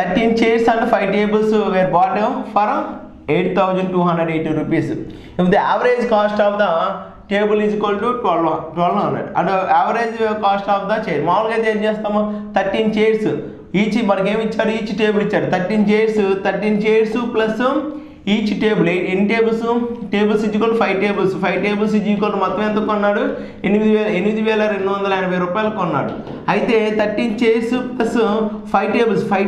13 chairs and 5 tables were bought for 8,280 rupees. If the average cost of the table is equal to 1200 and average cost of the chair మామూలుగా అయితే ఏం చేస్తాము 13 chairs each మనకి ఏమి ఇచ్చాడు each table ఇచ్చాడు 13 chairs plus each table ఎన్ని tables is equal 5 tables is equal మొత్తం ఎంత కొన్నాడు 8,280 రూపాయలు కొన్నాడు. అయితే 13 chairs ప్లస్ 5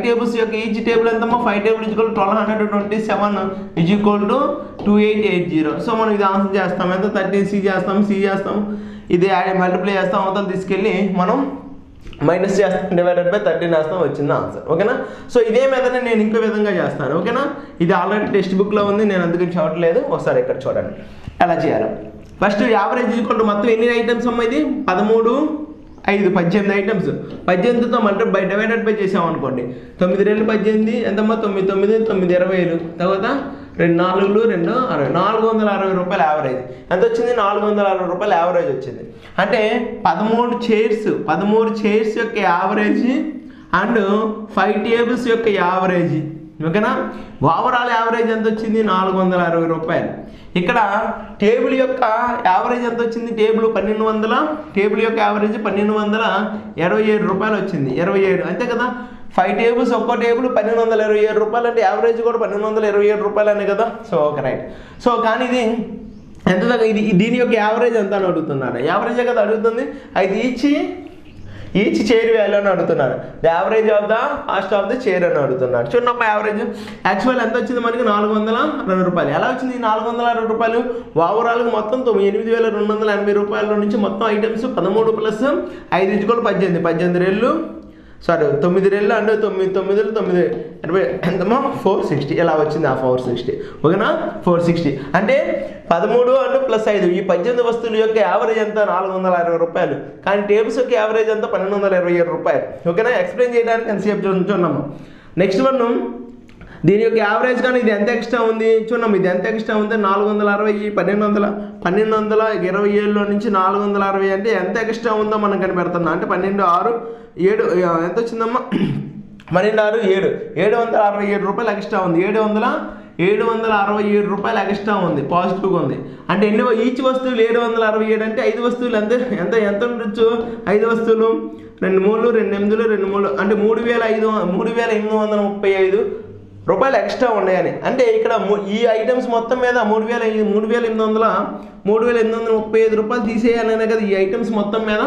టేబుల్స్ యొక్క ఈచ్ టేబుల్ ఎంతమ్మా 5 table is equal 1227 is equal to 2880. So మనం ఇది ఆన్సర్ చేస్తాం ఎంత 13 సి చేస్తాం ఇది మల్టిప్లై చేస్తాం అవతల తీసుకెళ్ళి మనం మైనస్ చేస్తాం డివైడెడ్ బై 13 వేస్తాం వచ్చింది ఆన్సర్. ఓకేనా. సో ఇదే మెథడ్ నేను ఇంకో విధంగా చేస్తాను. ఓకేనా. ఇది ఆల్రెడీ టెక్స్ట్ బుక్లో ఉంది, నేను అందుకని చూడట్లేదు, ఒకసారి ఇక్కడ చూడండి ఎలా చేయాలి. ఫస్ట్ యావరేజ్ ఈక్వల్ టు మొత్తం ఎన్ని ఐటమ్స్ అమ్మా ఇది 13 5 18 ఐటమ్స్ 18తో మల్టీ బై డివైడెడ్ బై చేసామనుకోండి 9 2 18 ఎంతమ్మా 9 9 9 20 తర్వాత 2 4 2 60 460 రూపాయలు యావరేజ్ ఎంత వచ్చింది 460 రూపాయలు యావరేజ్ వచ్చింది. అంటే 13 చైర్స్ యొక్క యావరేజ్ అండ్ 5 టేబుల్స్ యొక్క యావరేజ్. ఓకేనా. ఓవరాల్ యావరేజ్ ఎంత వచ్చింది 460 రూపాయలు. ఇక్కడ టేబుల్ యొక్క యావరేజ్ ఎంత వచ్చింది టేబుల్ 1200 టేబుల్ యొక్క యావరేజ్ 1227 రూపాయలు వచ్చింది 27 అంతే కదా. 5 టేబుల్స్ ఒక్కో టేబుల్ 1227 రూపాయలు అంటే యావరేజ్ కూడా 1227 రూపాయలు అనే కదా. So okay right. సో కానీ ఇది ఎంత ఇది దీని యొక్క యావరేజ్ ఎంత అని అడుగుతున్నాడు. యావరేజే కదా అడుగుతుంది. అయితే ఈచ్ చైర్ వాల్యూ అని అడుగుతున్నాడు. The average of the cost of the chair అని అడుగుతున్నాడు. చూడమ్మ యావరేజ్ యాక్చువల్ ఎంత వచ్చింది మనకి 460 రూపాయలు. ఎలా వచ్చింది 460 రూపాయలు ఓవరాల్గా మొత్తం 8,280 రూపాయల నుంచి మొత్తం ఐటమ్స్ 13 ప్లస్ 5 ఈజ్ ఈక్వల్ 18 9 2 అంటే 9 9 9 80 ఎంతమో 460 ఇలా వచ్చింది. ఆ 460 ఓకేనా 460 అంటే 13 అంటే ప్లస్ 5 ఈ 18 వస్తువుల యొక్క యావరేజ్ ఎంత 460 రూపాయలు. కానీ టేబుల్స్ యొక్క యావరేజ్ ఎంత 1227 రూపాయలు. ఓకేనా. ఎక్స్ప్లెయిన్ చేయడానికి ఎంతసేపు చూస్తున్నాము. నెక్స్ట్ వన్ దీని యొక్క యావరేజ్ కానీ ఇది ఎంత ఎక్స్ట్రా ఉంది చూడమ్మ. ఇది ఎంత ఎక్స్ట్రా ఉంది 460 1227లో నుంచి 460 అంటే ఎంత ఎక్స్ట్రా ఉందో మనం కనిపెడుతున్నాం. అంటే 12 6 7 ఎంత వచ్చిందమ్మా 12 6 7 767 రూపాయలు ఎక్స్ట్రా ఉంది. 767 రూపాయలు ఎక్స్ట్రా ఉంది పాజిటివ్గా ఉంది. అంటే ఎన్ని ఈచ్ వస్తువులు 767 అంటే 5 వస్తువులు ఎంత ఉండొచ్చు 5 వస్తువులు 2 3 2 8 2 3 అంటే 3,835 రూపాయలు ఎక్స్ట్రా ఉన్నాయని. అంటే ఇక్కడ ఈ ఐటమ్స్ మొత్తం మీద 3,835 రూపాయలు తీసేయాలనే కదా ఈ ఐటమ్స్ మొత్తం మీద.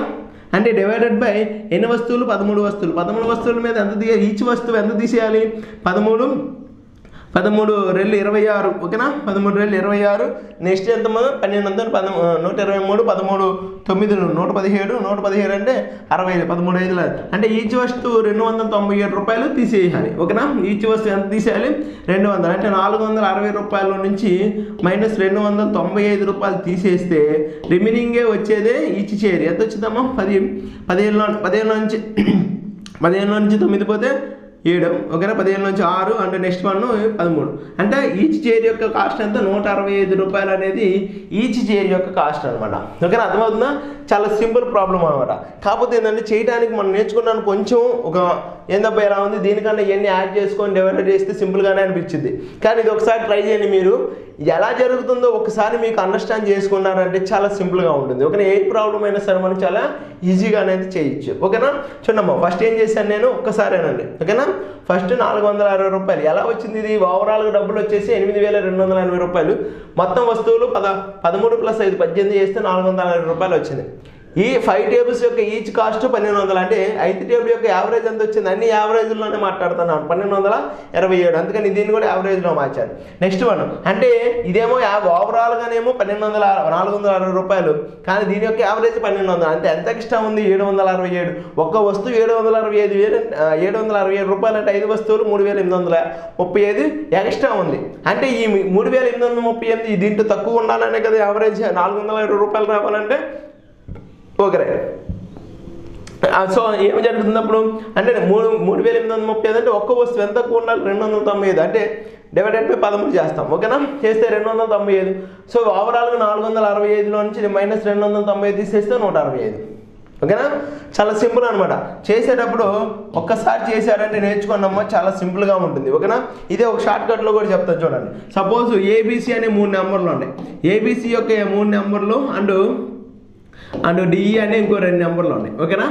అంటే డివైడెడ్ బై ఎన్ని వస్తువులు 13 వస్తువుల మీద ఎంత తీయాలి ఈచ్ వస్తువు ఎంత తీసేయాలి 13 2 26 ఓకేనా 13 2 26 నెక్స్ట్ ఎంత 12 123 13 9 117 అంటే 65 13 5 అంటే ఈచ్ వస్తువు 297 రూపాయలు తీసేయాలి. ఓకేనా. ఈచ్ వస్తువు ఎంత తీసేయాలి 200 అంటే 460 రూపాయల నుంచి మైనస్ 295 రూపాయలు తీసేస్తే రిమైనింగే వచ్చేదే ఈచ్ చైర్ ఎంత వచ్చిందమ్మా 15 నుంచి 9 పోతే 7 ఓకేనా 15 నుంచి 6 అంటే నెక్స్ట్ 13 అంటే ఈచ్ చైర్ యొక్క కాస్ట్ ఎంత 165 రూపాయలు అనేది ఈచ్ చైర్ యొక్క కాస్ట్ అనమాట. ఓకేనా. అర్థమవుతుందా. చాలా సింపుల్ ప్రాబ్లం అనమాట. కాకపోతే ఏంటంటే చేయడానికి మనం నేర్చుకున్నాను కొంచెం ఒక ఏందబ్బా ఎలా ఉంది దీనికన్నా ఇవన్నీ యాడ్ చేసుకొని డివైడ్ చేస్తే సింపుల్గానే అనిపించింది. కానీ ఇది ఒకసారి ట్రై చేయండి. మీరు ఎలా జరుగుతుందో ఒకసారి మీకు అండర్స్టాండ్ చేసుకున్నారంటే చాలా సింపుల్గా ఉంటుంది. ఓకేనా. ఏ ప్రాబ్లం అయినా సరే మనం చాలా ఈజీగా అనేది చేయొచ్చు. ఓకేనా. చూడమ్మా ఫస్ట్ ఏం చేశాను నేను ఒక్కసారేనండి. ఓకేనా. ఫస్ట్ 460 రూపాయలు ఎలా వచ్చింది ఇది ఓవరాల్గా డబ్బులు వచ్చేసి 8,280 రూపాయలు. మొత్తం వస్తువులు 13 ప్లస్ 5 18 చేస్తే 460 రూపాయలు వచ్చింది. ఈ 5 టేబుల్స్ యొక్క ఈచ్ కాస్ట్ 1200 అంటే 5 టేబుల్ యొక్క యావరేజ్ ఎంత వచ్చింది అన్ని యావరేజ్లోనే మాట్లాడుతున్నాను 1227 అందుకని దీన్ని కూడా యావరేజ్లో మార్చాను. నెక్స్ట్ వన్ అంటే ఇదేమో ఓవరాల్గానేమో 460 రూపాయలు కానీ దీని యొక్క యావరేజ్ 1200 అంటే ఎంత ఎక్స్ట్రా ఉంది 767 ఒక్క వస్తువు 767 రూపాయలు అంటే 5 వస్తువులు 3,835 ఎక్స్ట్రా ఉంది. అంటే ఈ 3,838 దీంట్లో తక్కువ ఉండాలనే కదా యావరేజ్ 460 రూపాయలు రావాలంటే. ఓకే సో ఏమి జరుగుతుంది అప్పుడు అంటే 3,835 అంటే ఒక్క వస్తువు ఎంత తక్కువ ఉండాలి 295 అంటే డివైడెడ్ బై 13 చేస్తాం. ఓకేనా. చేస్తే 295. సో ఓవరాల్గా 465లో నుంచి మైనస్ 295 తీసేస్తే 165. ఓకేనా, చాలా సింపుల్ అనమాట. చేసేటప్పుడు ఒక్కసారి చేశారంటే నేర్చుకున్నామో చాలా సింపుల్గా ఉంటుంది. ఓకేనా, ఇదే ఒక షార్ట్ కట్లో కూడా చెప్తాను చూడండి. సపోజ్ ఏబిసి అనే 3 నెంబర్లు ఉన్నాయి. ఏబిసి యొక్క 3 నెంబర్లు అండ్ డిఈ అనే ఇంకో 2 నెంబర్లు ఉన్నాయి. ఓకేనా,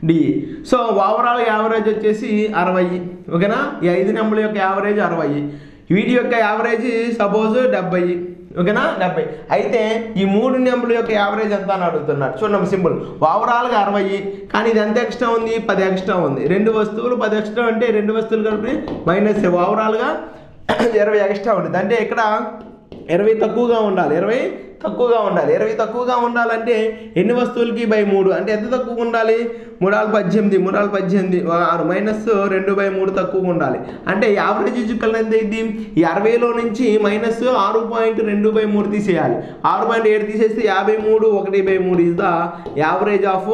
డిఈ. సో ఓవరాల్ యావరేజ్ వచ్చేసి 60. ఓకేనా, ఈ 5 నెంబర్ల యొక్క యావరేజ్ 60, వీటి యొక్క యావరేజ్ సపోజ్ 70. ఓకేనా, 70. అయితే ఈ 3 నెంబర్ల యొక్క యావరేజ్ ఎంత అని అడుగుతున్నారు. చూడండి సింపుల్. ఓవరాల్గా 60, కానీ ఇది ఎంత ఎక్స్ట్రా ఉంది, 10 ఎక్స్ట్రా ఉంది. 2 వస్తువులు 10 ఎక్స్ట్రా అంటే 2 వస్తువులు కలిపి మైనస్ ఓవరాల్గా 20 ఎక్స్ట్రా ఉంటుంది. అంటే ఇక్కడ 20 తక్కువగా ఉండాలి. 20 తక్కువగా ఉండాలంటే ఎన్ని వస్తువులకి బై 3 అంటే ఎంత తక్కువగా ఉండాలి, 3 6 18 6 మైనస్ 2/3 తక్కువగా ఉండాలి. అంటే యావరేజ్ ఈక్వల్ ఎంత అయింది, ఈ 60లో నుంచి మైనస్ 6.2/3 తీసేయాలి. 6.7 తీసేస్తే 53 1/3 is the average of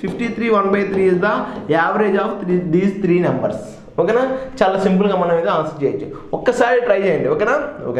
53 1/3 is the average of these 3 numbers. ఓకేనా, చాలా సింపుల్గా మనం ఇది ఆన్సర్ చేయొచ్చు. ఒక్కసారి ట్రై చేయండి. ఓకేనా, ఓకే.